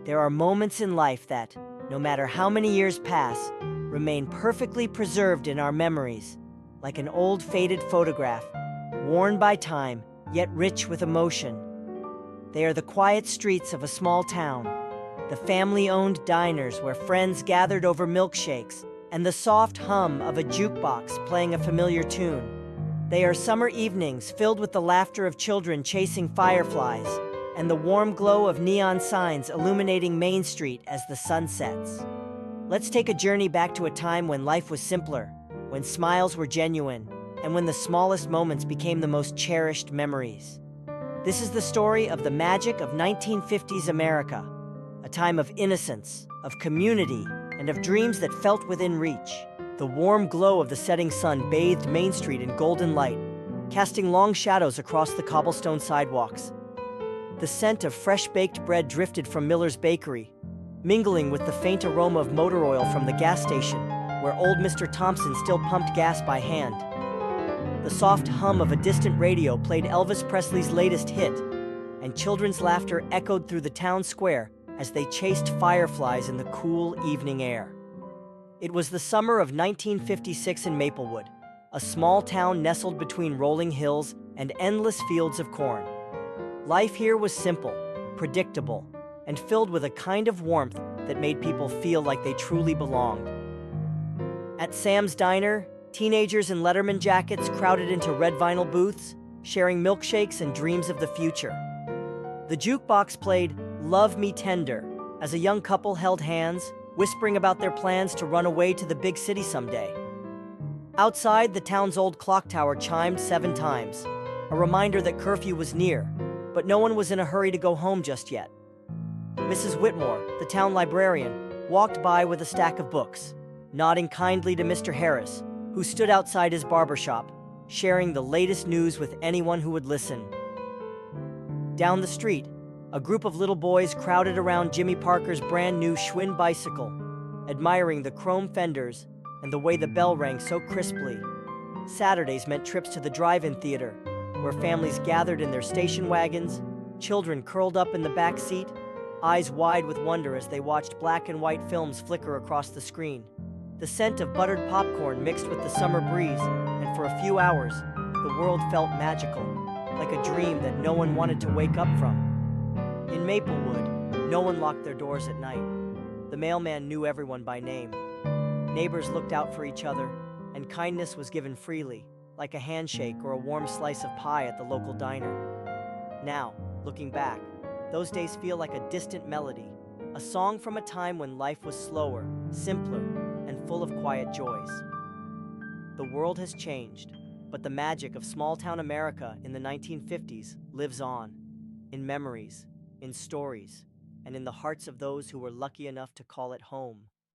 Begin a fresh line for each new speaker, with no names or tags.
There are moments in life that, no matter how many years pass, remain perfectly preserved in our memories, like an old faded photograph, worn by time, yet rich with emotion. They are the quiet streets of a small town, the family-owned diners where friends gathered over milkshakes, and the soft hum of a jukebox playing a familiar tune. They are summer evenings filled with the laughter of children chasing fireflies, and the warm glow of neon signs illuminating Main Street as the sun sets. Let's take a journey back to a time when life was simpler, when smiles were genuine, and when the smallest moments became the most cherished memories. This is the story of the magic of 1950s America, a time of innocence, of community, and of dreams that felt within reach. The warm glow of the setting sun bathed Main Street in golden light, casting long shadows across the cobblestone sidewalks. The scent of fresh-baked bread drifted from Miller's bakery, mingling with the faint aroma of motor oil from the gas station, where old Mr. Thompson still pumped gas by hand. The soft hum of a distant radio played Elvis Presley's latest hit, and children's laughter echoed through the town square as they chased fireflies in the cool evening air. It was the summer of 1956 in Maplewood, a small town nestled between rolling hills and endless fields of corn. Life here was simple, predictable, and filled with a kind of warmth that made people feel like they truly belonged. At Sam's Diner, teenagers in Letterman jackets crowded into red vinyl booths, sharing milkshakes and dreams of the future. The jukebox played "Love Me Tender" as a young couple held hands, whispering about their plans to run away to the big city someday. Outside, the town's old clock tower chimed 7 times, a reminder that curfew was near, but no one was in a hurry to go home just yet. Mrs. Whitmore, the town librarian, walked by with a stack of books, nodding kindly to Mr. Harris, who stood outside his barbershop, sharing the latest news with anyone who would listen. Down the street, a group of little boys crowded around Jimmy Parker's brand new Schwinn bicycle, admiring the chrome fenders and the way the bell rang so crisply. Saturdays meant trips to the drive-in theater, where families gathered in their station wagons, children curled up in the back seat, eyes wide with wonder as they watched black and white films flicker across the screen. The scent of buttered popcorn mixed with the summer breeze, and for a few hours, the world felt magical, like a dream that no one wanted to wake up from. In Maplewood, no one locked their doors at night. The mailman knew everyone by name. Neighbors looked out for each other, and kindness was given freely, like a handshake or a warm slice of pie at the local diner. Now, looking back, those days feel like a distant melody, a song from a time when life was slower, simpler, and full of quiet joys. The world has changed, but the magic of small-town America in the 1950s lives on, in memories, in stories, and in the hearts of those who were lucky enough to call it home.